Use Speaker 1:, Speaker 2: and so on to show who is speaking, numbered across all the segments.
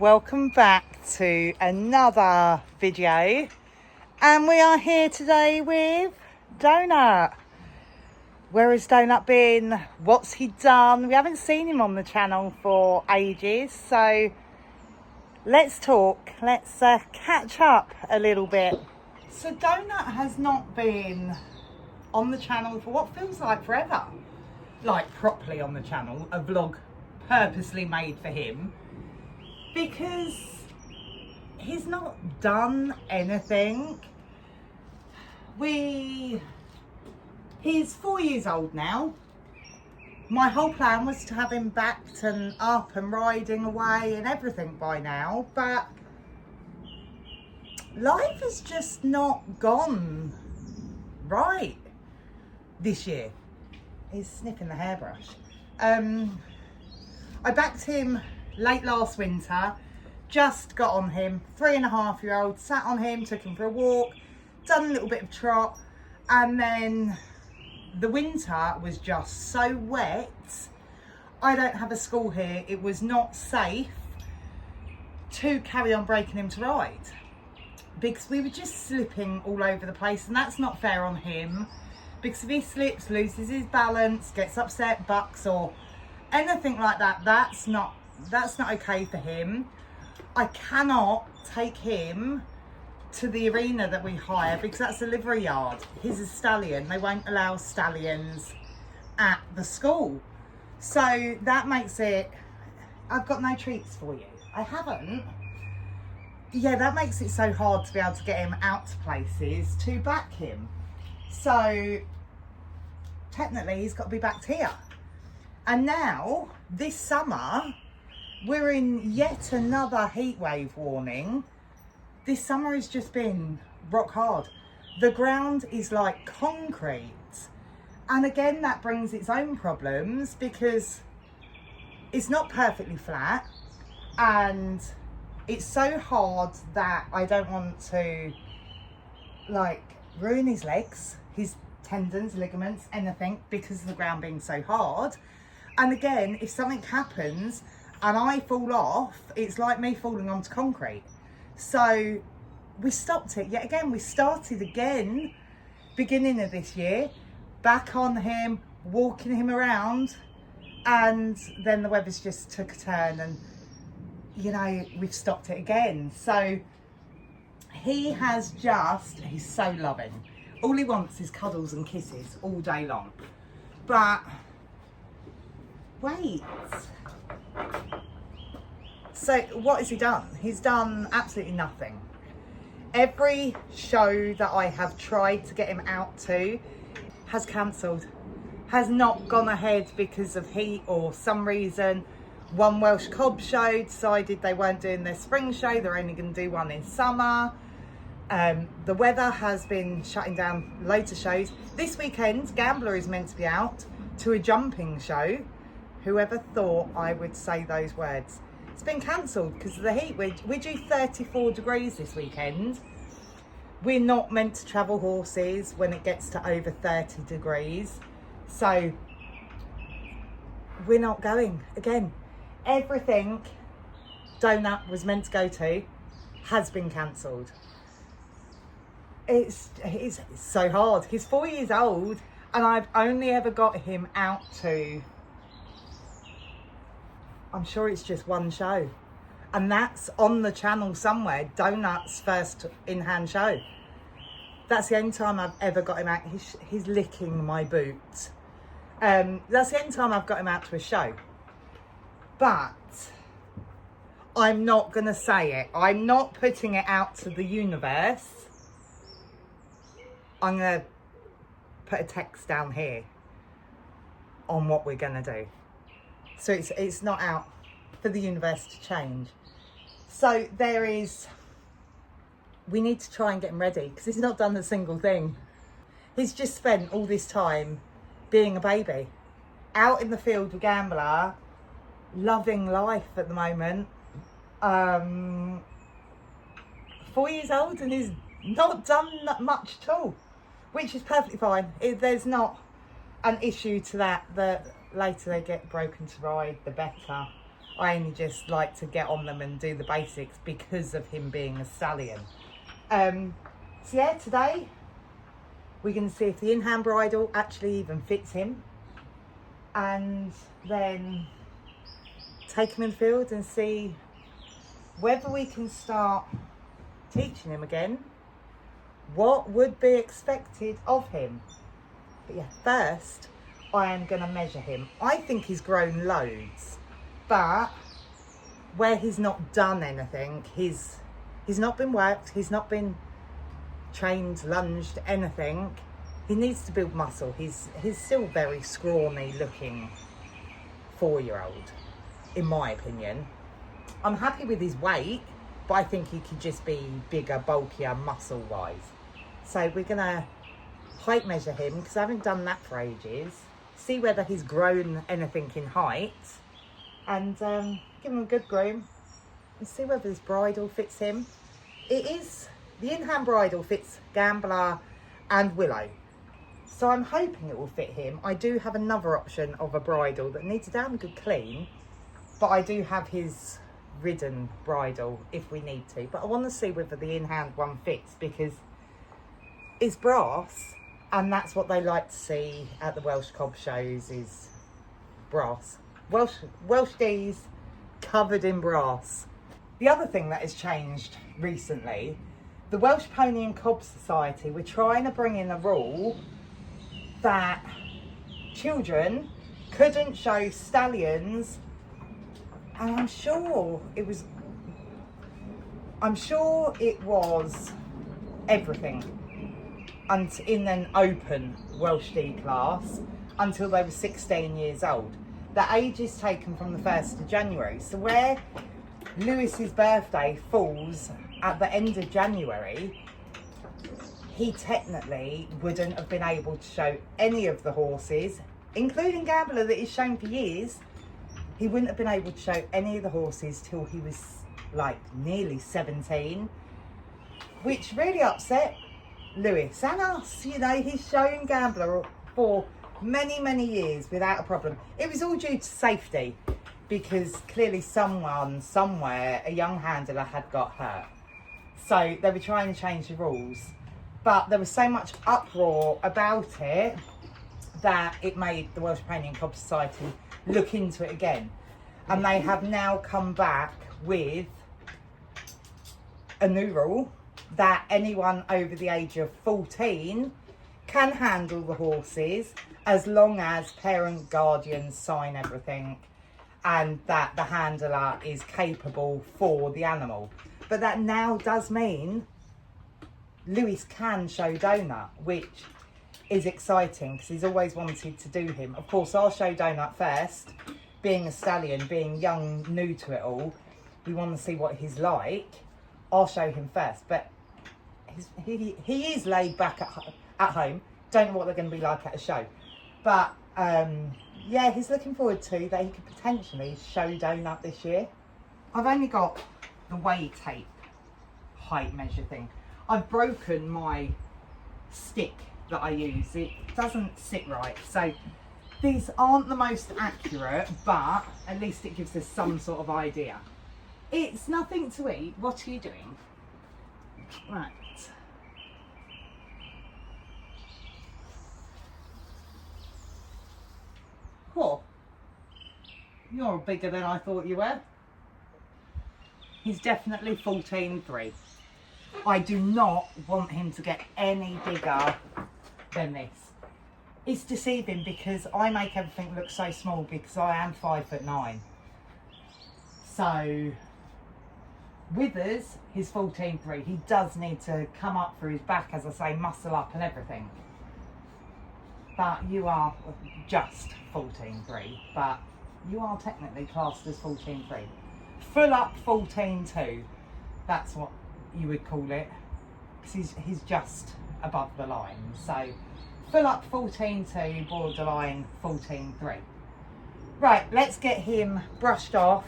Speaker 1: welcome back to another video, and we are here today with Donut. Where has Donut been? What's he done? We haven't seen him on the channel for ages, so let's talk. Let's catch up a little bit. So Donut has not been on the channel for what feels like forever. Like properly on the channel, a vlog purposely made for him, because he's not done anything. He's 4 years old now. My whole plan was to have him backed and up and riding away and everything by now, but life has just not gone right this year. He's sniffing the hairbrush. I backed him late last winter, just got on him, 3.5-year-old, sat on him, took him for a walk, done a little bit of trot, and then the winter was just so wet. I don't have a school here. It was not safe to carry on breaking him to ride because we were just slipping all over the place, and that's not fair on him, because if he slips, loses his balance, gets upset, bucks or anything like that, that's not okay for him. I cannot take him to the arena that we hire because that's a livery yard. He's a stallion. They won't allow stallions at the school. So that makes it, I've got no treats for you. I haven't. Yeah, that makes it so hard to be able to get him out to places to back him. So technically he's got to be backed here. And now, this summer, we're in yet another heat wave warning. This summer has just been rock hard. The ground is like concrete. And again, that brings its own problems because it's not perfectly flat. And it's so hard that I don't want to ruin his legs, his tendons, ligaments, anything, because of the ground being so hard. And again, if something happens and I fall off, it's like me falling onto concrete. So we stopped it yet again. We started again beginning of this year, back on him, walking him around, and then the weather's just took a turn and, you know, we've stopped it again. So he's so loving. All he wants is cuddles and kisses all day long. But wait. So what has he done? He's done absolutely nothing. Every show that I have tried to get him out to has cancelled. Has not gone ahead because of heat or some reason. One Welsh Cob show decided they weren't doing their spring show. They're only going to do one in summer. The weather has been shutting down loads of shows. This weekend, Gambler is meant to be out to a jumping show. Whoever thought I would say those words? It's been cancelled because of the heat. We're due 34 degrees this weekend. We're not meant to travel horses when it gets to over 30 degrees. So we're not going again. Everything Donut was meant to go to has been cancelled. It's so hard. He's 4 years old and I've only ever got him out to, I'm sure it's just one show, and that's on the channel somewhere, Donut's first in-hand show. That's the only time I've ever got him out. He's licking my boot. That's the only time I've got him out to a show. But I'm not going to say it. I'm not putting it out to the universe. I'm going to put a text down here on what we're going to do. So it's not out for the universe to change. So we need to try and get him ready because he's not done a single thing. He's just spent all this time being a baby, out in the field with Gambler, loving life at the moment. 4 years old and he's not done much at all, which is perfectly fine. There's not an issue to that. The later they get broken to ride, the better. I only just like to get on them and do the basics because of him being a stallion. So yeah, today we're going to see if the in-hand bridle actually even fits him, and then take him in the field and see whether we can start teaching him again what would be expected of him. But yeah, first I am going to measure him. I think he's grown loads, but where he's not done anything, he's not been worked, he's not been trained, lunged, anything. He needs to build muscle. He's still very scrawny looking 4-year-old, in my opinion. I'm happy with his weight, but I think he could just be bigger, bulkier, muscle wise. So we're gonna height measure him, because I haven't done that for ages, see whether he's grown anything in height, and give him a good groom and see whether this bridle fits him. The in-hand bridle fits Gambler and Willow, so I'm hoping it will fit him. I do have another option of a bridle that needs a damn good clean, but I do have his ridden bridle if we need to. But I want to see whether the in-hand one fits, because it's brass, and that's what they like to see at the Welsh Cob shows, is brass. Welsh geese covered in brass. The other thing that has changed recently, the Welsh Pony and Cob Society, we're trying to bring in a rule that children couldn't show stallions, and I'm sure it was everything and in an open Welsh D class until they were 16 years old. The age is taken from the 1st of January. So where Lewis's birthday falls at the end of January, he technically wouldn't have been able to show any of the horses, including Gambler that he's shown for years. He wouldn't have been able to show any of the horses till he was like nearly 17, which really upset Lewis and us. You know, he's shown Gambler for many years without a problem. It was all due to safety, because clearly someone somewhere, a young handler, had got hurt. So they were trying to change the rules, but there was so much uproar about it that it made the Welsh Pony and Cob Society look into it again. And they have now come back with a new rule that anyone over the age of 14 can handle the horses, as long as parent guardians sign everything and that the handler is capable for the animal. But that now does mean Lewis can show Donut, which is exciting, because he's always wanted to do him. Of course, I'll show Donut first. Being a stallion, being young, new to it all, we want to see what he's like. I'll show him first, but he is laid back at home. Don't know what they're going to be like at a show, but yeah, he's looking forward to that he could potentially show Donut this year. I've only got the weigh tape height measure thing. I've broken my stick that I use. It doesn't sit right, so these aren't the most accurate, but at least it gives us some sort of idea. It's nothing to eat. What are you doing? Right. Oh, you're bigger than I thought you were. He's definitely 14.3. I do not want him to get any bigger than this. It's deceiving, because I make everything look so small, because I am 5'9". So Withers, he's 14.3. He does need to come up through his back, as I say, muscle up and everything. But you are just 14.3, but you are technically classed as 14.3. Full up 14.2, that's what you would call it, because he's just above the line. So full up 14.2, borderline 14.3. Right, let's get him brushed off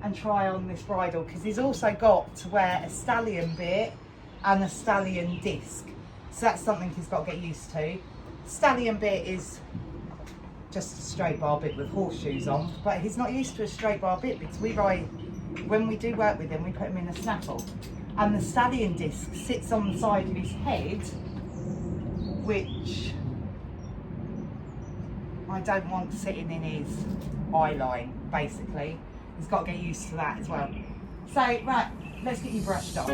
Speaker 1: and try on this bridle, because he's also got to wear a stallion bit and a stallion disc. So that's something he's got to get used to. Stallion bit is just a straight bar bit with horseshoes on, but he's not used to a straight bar bit because we ride, when we do work with him, we put him in a snaffle, and the stallion disc sits on the side of his head, which I don't want sitting in his eye line, basically. He's got to get used to that as well. So, right, let's get you brushed off.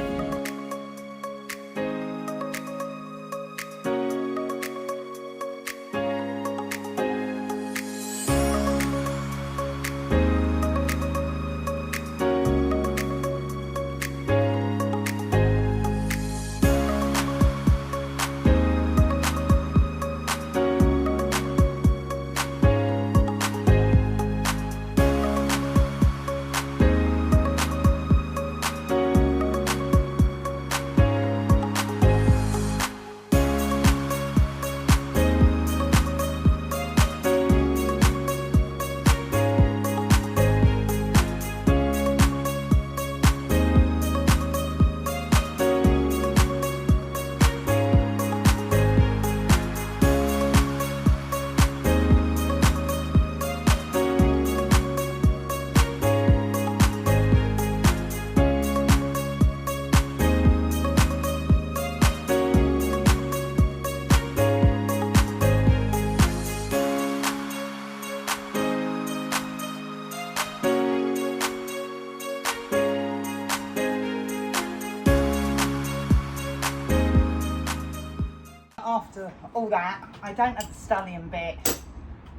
Speaker 1: After all that, I don't have the stallion bit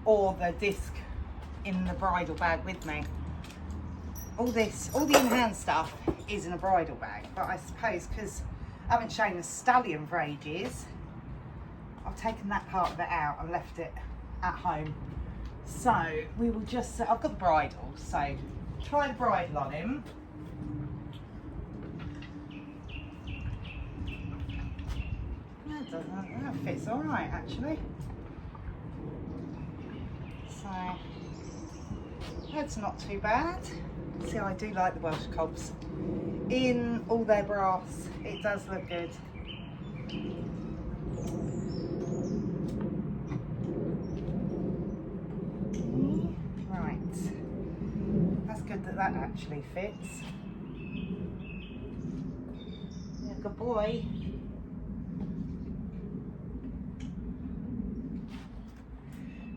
Speaker 1: or the disc in the bridle bag with me. All the in-hand stuff is in a bridle bag, but I suppose because I haven't shown the stallion for ages, I've taken that part of it out and left it at home. So we will just, I've got the bridle, so try the bridle on him. That fits all right, actually. So that's not too bad. See, I do like the Welsh cobs in all their brass. It does look good. Right, that's good that that actually fits. Yeah, good boy.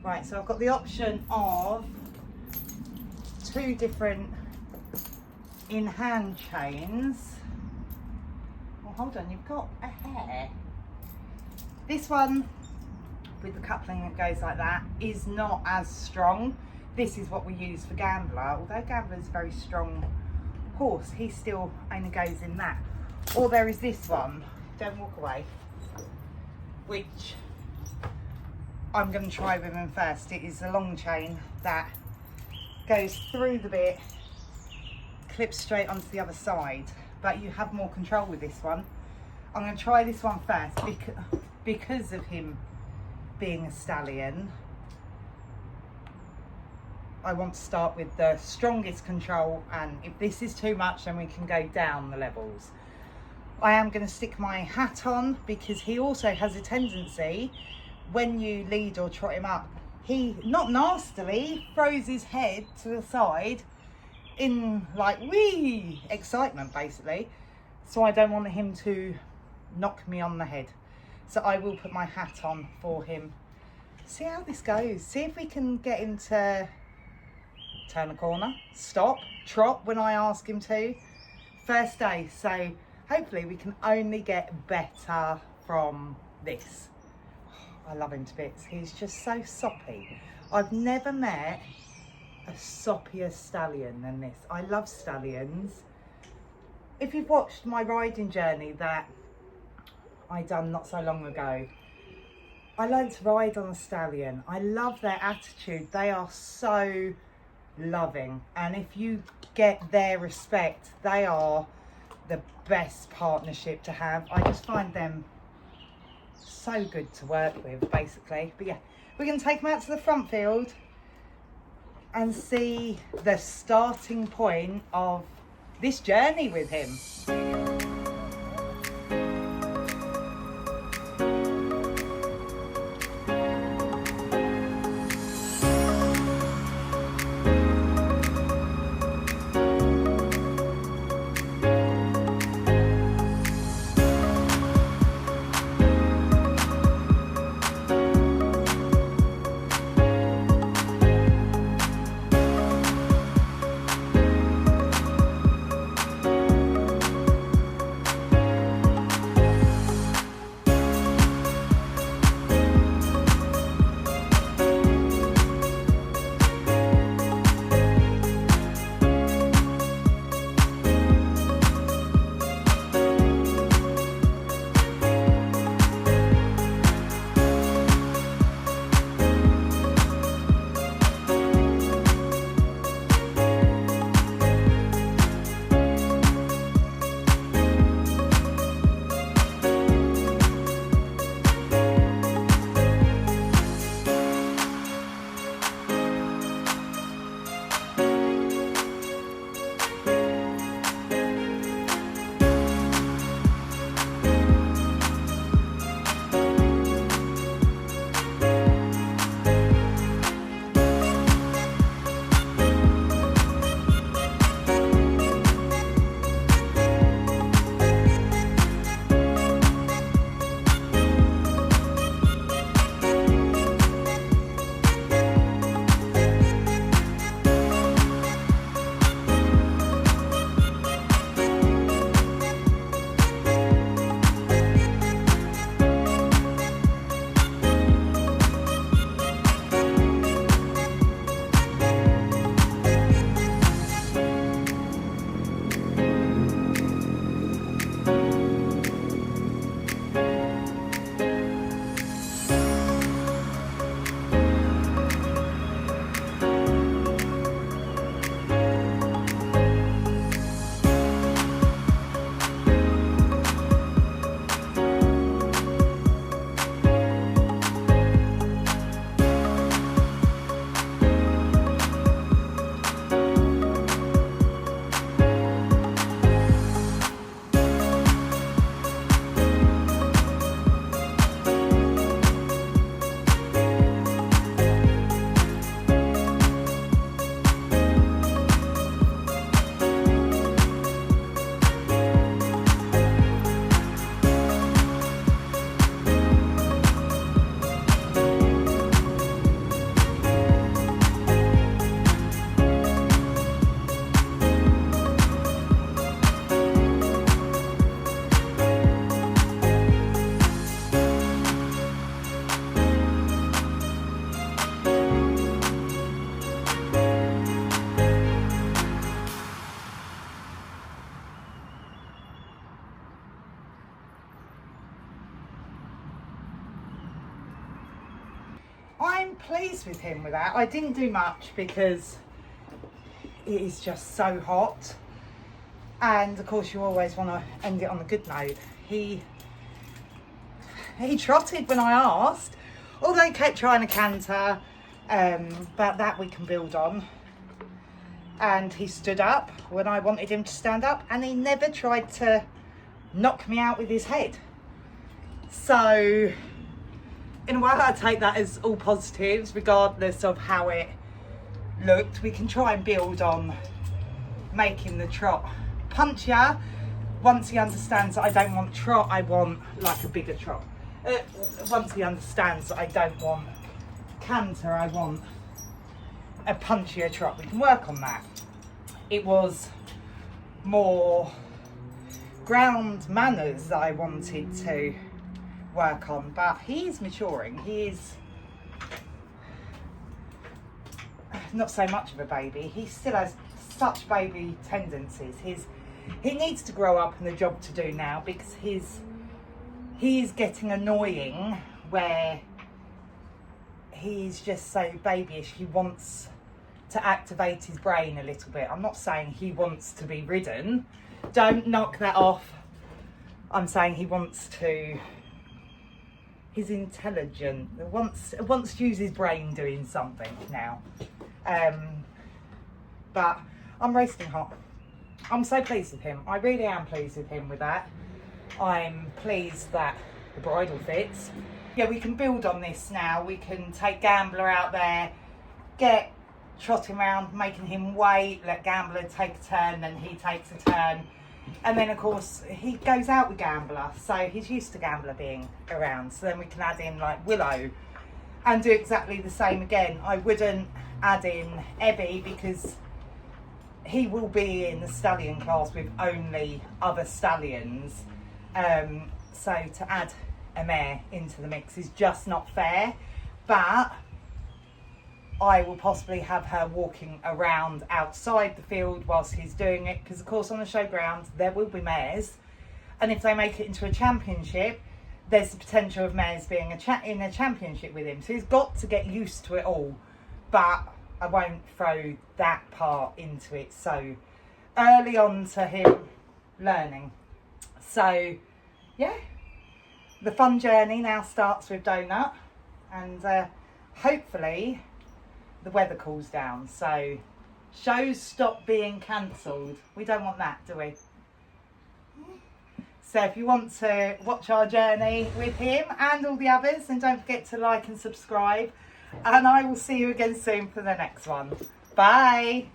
Speaker 1: Right, so I've got the option of 2 different in-hand chains. Oh, hold on, you've got a hair. This one with the coupling that goes like that is not as strong. This is what we use for Gambler. Although Gambler's a very strong horse, he still only goes in that. Or there is this one, don't walk away, which I'm going to try with him first. It is a long chain that goes through the bit, clips straight onto the other side, but you have more control with this one. I'm going to try this one first because of him being a stallion. I want to start with the strongest control, and if this is too much then we can go down the levels. I am going to stick my hat on because he also has a tendency, when you lead or trot him up, he, not nastily, throws his head to the side in like wee excitement basically. So I don't want him to knock me on the head. So I will put my hat on for him. See how this goes. See if we can get him to turn a corner, stop, trot when I ask him to. First day, so hopefully we can only get better from this. I love him to bits. He's just so soppy. I've never met a soppier stallion than this. I love stallions. If you've watched my riding journey that I done not so long ago, I learned to ride on a stallion. I love their attitude. They are so loving, and if you get their respect, they are the best partnership to have. I just find them so good to work with basically. But yeah, we're going to take him out to the front field and see the starting point of this journey with him. pleased with him with that. I didn't do much because it is just so hot, and of course you always want to end it on a good note. He trotted when I asked, although he kept trying to canter, but that we can build on. And he stood up when I wanted him to stand up, and he never tried to knock me out with his head. So in a way I take that as all positives, regardless of how it looked. We can try and build on making the trot punchier. Once he understands that I don't want trot, I want like a bigger trot. Once he understands that I don't want canter, I want a punchier trot. We can work on that. It was more ground manners that I wanted to work on, but he's maturing. He is not so much of a baby. He still has such baby tendencies. He needs to grow up and a job to do now, because he's getting annoying where he's just so babyish. He wants to activate his brain a little bit. I'm not saying he wants to be ridden. Don't knock that off. I'm saying he wants to, he's intelligent, wants to use his brain doing something now. But I'm roasting hot. I'm so pleased with him. I really am pleased with him with that. I'm pleased that the bridle fits. Yeah, we can build on this now. We can take Gambler out there, get trotting around, making him wait, let Gambler take a turn, then he takes a turn. And then of course he goes out with Gambler, so he's used to Gambler being around. So then we can add in like Willow and do exactly the same again. I wouldn't add in Ebby because he will be in the stallion class with only other stallions. So to add a mare into the mix is just not fair. But I will possibly have her walking around outside the field whilst he's doing it, because of course on the showground there will be mares, and if they make it into a championship, there's the potential of mares being in a championship with him. So he's got to get used to it all, but I won't throw that part into it so early on to him learning. So yeah, the fun journey now starts with Donut, and hopefully the weather cools down, so shows stop being cancelled. We don't want that, do we? So if you want to watch our journey with him and all the others, then don't forget to like and subscribe, and I will see you again soon for the next one. Bye.